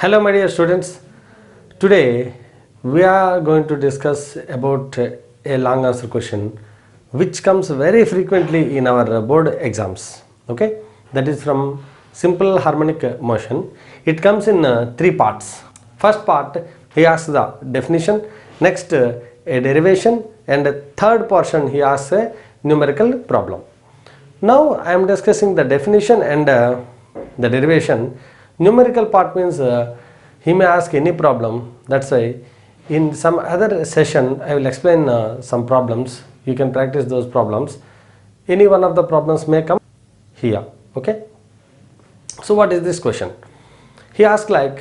Hello my dear students, today we are going to discuss about a long answer question which comes very frequently in our board exams. Okay, that is from simple harmonic motion. It comes in three parts. First part, he asks the definition, next a derivation, and third portion he asks a numerical problem. Now I am discussing the definition and the derivation. Numerical part means he may ask any problem. That's why in some other session I will explain some problems. You can practice those problems. Any one of the problems may come here. Okay. So what is this question? He asks like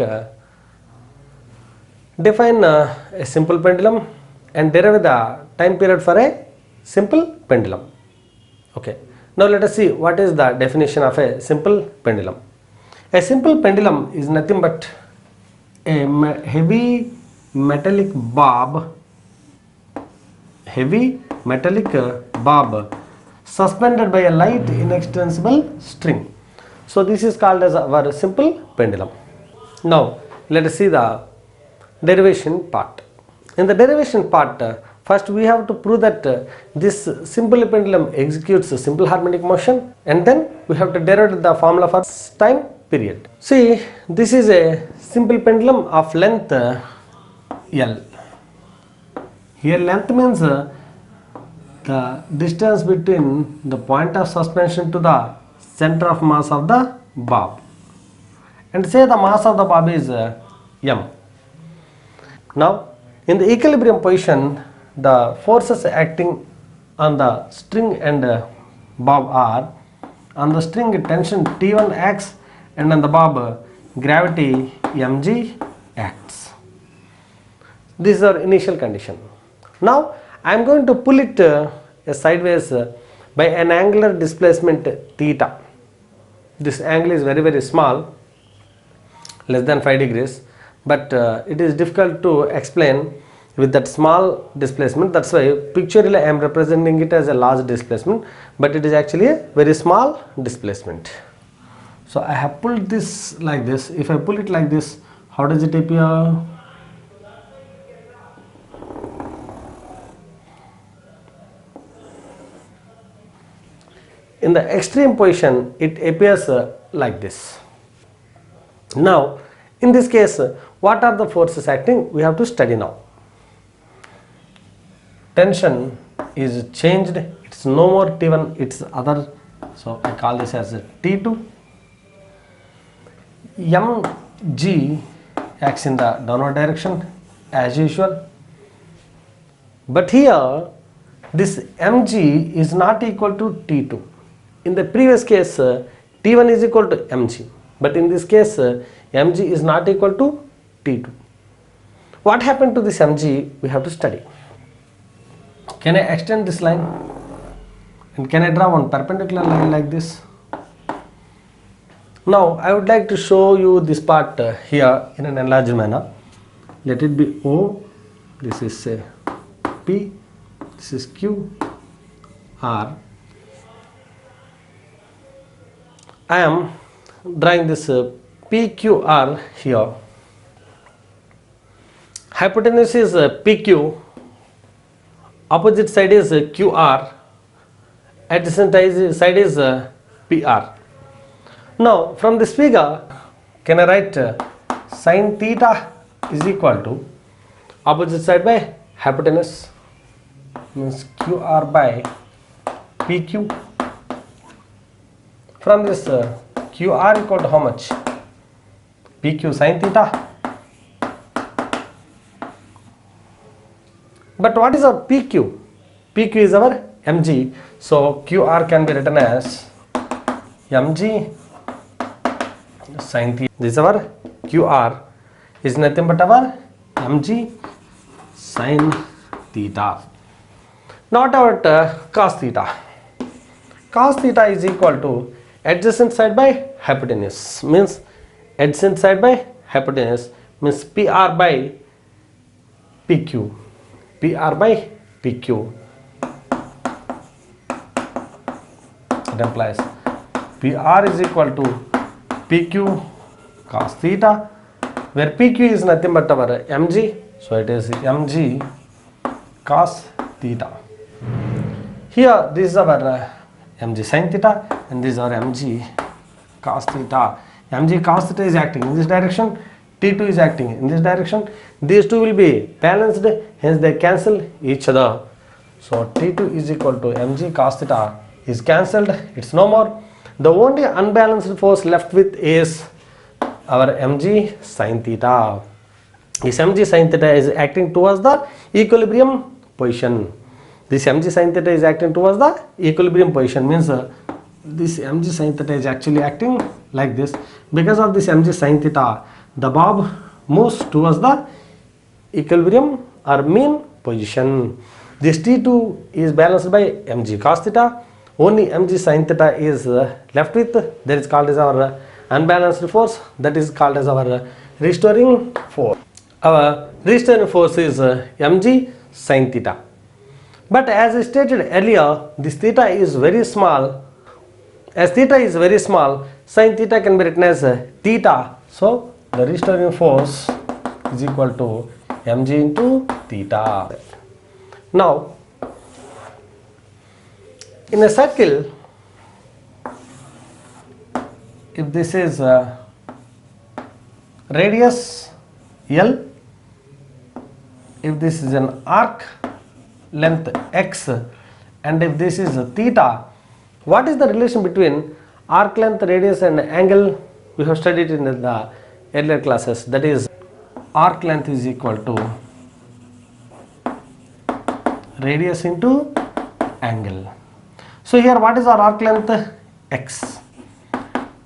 define a simple pendulum and derive the time period for a simple pendulum. Okay. Now let us see what is the definition of a simple pendulum. A simple pendulum is nothing but a heavy metallic bob suspended by a light inextensible string. So this is called as our simple pendulum. Now let us see the derivation part. In the derivation part, first we have to prove that this simple pendulum executes a simple harmonic motion, and then we have to derive the formula for time period. See, this is a simple pendulum of length L. Here length means the distance between the point of suspension to the center of mass of the bob, and say the mass of the bob is m. Now in the equilibrium position, the forces acting on the string and bob are: on the string tension T1 acts, and on the bob gravity mg acts. This is our initial condition. Now I am going to pull it sideways by an angular displacement theta. This angle is very small, less than 5 degrees, but it is difficult to explain with that small displacement. That's why pictorially I am representing it as a large displacement, but it is actually a very small displacement. So I have pulled this like this. If I pull it like this, how does it appear? In the extreme position, it appears like this. Now in this case, what are the forces acting? We have to study now. Tension is changed, it's no more T1, it's other, so I call this as a T2. mg acts in the downward direction as usual, but here this mg is not equal to T2. In the previous case T1 is equal to mg, but in this case mg is not equal to T2. What happened to this mg? We have to study. Can I extend this line, and can I draw one perpendicular line like this? Now I would like to show you this part here in an enlarged manner. Let it be O, this is P, this is Q, R. I am drawing this PQR here. Hypotenuse is PQ, opposite side is QR, adjacent side is PR. Now from this figure, can I write sin theta is equal to opposite side by hypotenuse, means QR by PQ. From this QR equal to how much? PQ sin theta. But what is our PQ? PQ is our mg, so QR can be written as mg sin theta. This is our QR, is nothing but our mg sin theta. Now what about cos theta? Cos theta is equal to adjacent side by hypotenuse, means adjacent side by hypotenuse means PR by PQ. PR by PQ. It implies PR is equal to PQ cos theta where PQ is nothing but our mg, so it is mg cos theta. Here this is our mg sin theta and this is our mg cos theta. Mg cos theta is acting in this direction, T2 is acting in this direction. These two will be balanced, hence they cancel each other. So T2 is equal to mg cos theta is cancelled, it's no more. The only unbalanced force left with is our mg sin theta. This mg sin theta is acting towards the equilibrium position. This mg sin theta is acting towards the equilibrium position, means this mg sin theta is actually acting like this. Because of this mg sin theta, the bob moves towards the equilibrium or mean position. This T2 is balanced by mg cos theta. Only mg sin theta is left with, that is called as our unbalanced force, that is called as our restoring force. Our restoring force is mg sin theta. But as I stated earlier, this theta is very small. As theta is very small, sin theta can be written as theta. So the restoring force is equal to mg into theta. Now, in a circle, if this is radius L, if this is an arc length x, and if this is theta, what is the relation between arc length, radius and angle? We have studied in the earlier classes, that is arc length is equal to radius into angle. So here what is our arc length? X.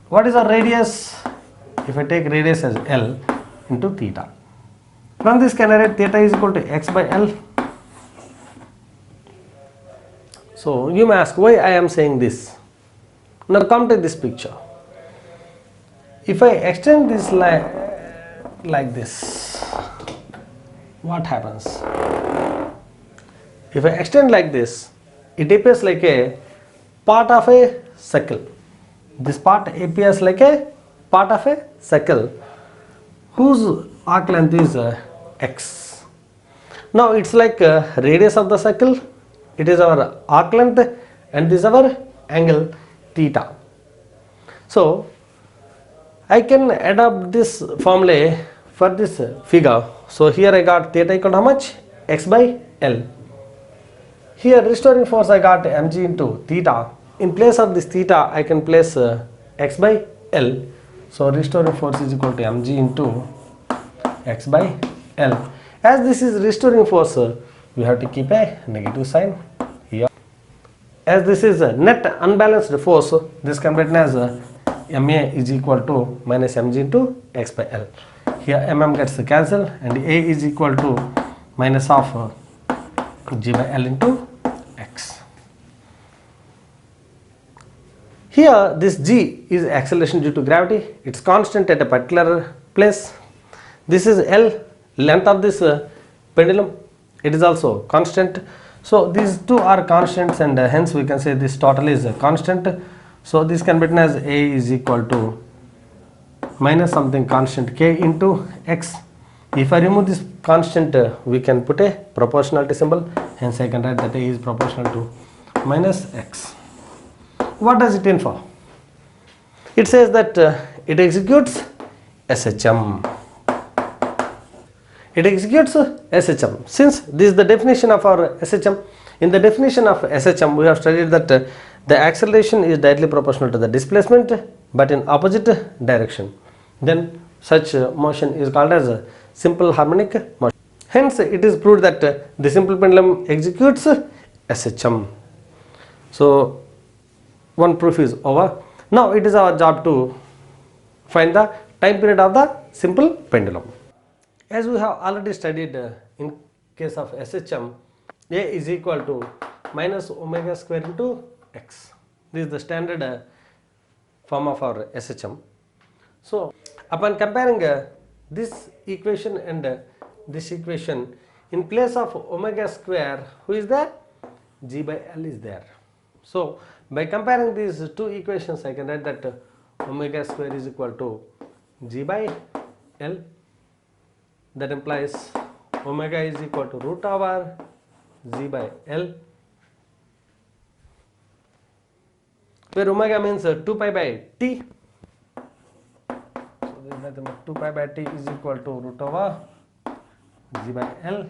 What is our radius? If I take radius as L into theta. From this can I write theta is equal to x by L. So you may ask why I am saying this. Now come to this picture. If I extend this like this, what happens? If I extend like this, it appears like a part of a circle. This part appears like a part of a circle whose arc length is x. Now it's like radius of the circle, it is our arc length, and this is our angle theta. So I can adopt this formula for this figure. So here I got theta equal to how much? X by L. Here restoring force I got mg into theta. In place of this theta I can place x by L. So restoring force is equal to mg into x by L. As this is restoring force, we have to keep a negative sign here. As this is a net unbalanced force, this can be written as ma is equal to minus mg into x by L. Here mm gets cancelled and a is equal to minus of g by L into x. Here this g is acceleration due to gravity. It's constant at a particular place. This is L, length of this pendulum. It is also constant. So these two are constants, and hence we can say this total is constant. So this can be written as a is equal to minus something constant k into x. If I remove this constant, we can put a proportionality symbol. Hence I can write that a is proportional to minus x. What does it mean for? It says that it executes SHM. It executes SHM. Since this is the definition of our SHM, in the definition of SHM we have studied that the acceleration is directly proportional to the displacement but in opposite direction. Then such motion is called as a simple harmonic motion. Hence it is proved that the simple pendulum executes SHM. So one proof is over. Now it is our job to find the time period of the simple pendulum. As we have already studied in case of SHM, A is equal to minus omega square into x. This is the standard form of our SHM. So upon comparing this equation and this equation, in place of omega square, who is there? G by L is there. So by comparing these two equations, I can write that omega square is equal to G by L. that implies omega is equal to root over z by L, where omega means 2 pi by t. So there is nothing but 2 pi by t is equal to root over z by L,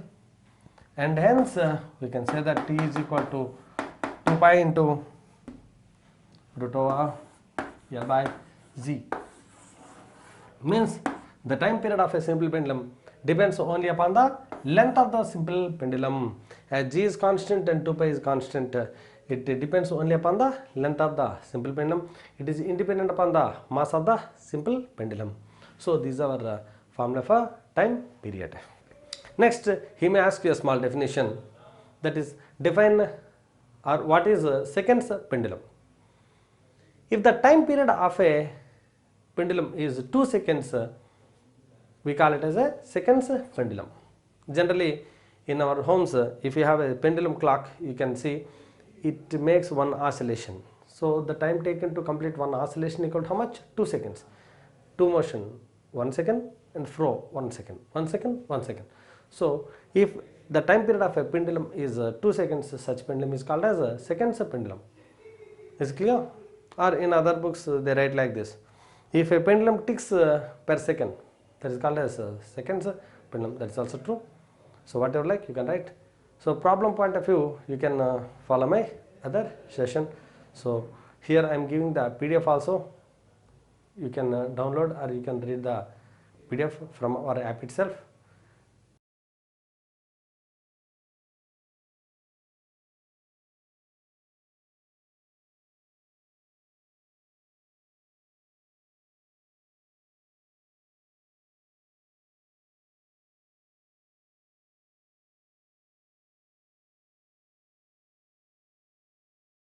and hence we can say that t is equal to 2 pi into root over L by z. Means the time period of a simple pendulum depends only upon the length of the simple pendulum. As g is constant and 2 pi is constant, it depends only upon the length of the simple pendulum. It is independent upon the mass of the simple pendulum. So these are our formula for time period. Next, he may ask you a small definition, that is define or what is seconds pendulum. If the time period of a pendulum is 2 seconds, we call it as a seconds pendulum. Generally in our homes, if you have a pendulum clock, you can see it makes one oscillation. So the time taken to complete one oscillation equal to how much? 2 seconds. 2 motion 1 second and fro 1 second, 1 second, 1 second. So if the time period of a pendulum is 2 seconds, such pendulum is called as a seconds pendulum. Is it clear? Or in other books they write like this: if a pendulum ticks per second, that is called as seconds pendulum. That is also true. So whatever like you can write. So problem point of view, you can follow my other session. So here I am giving the PDF also. You can download or you can read the PDF from our app itself.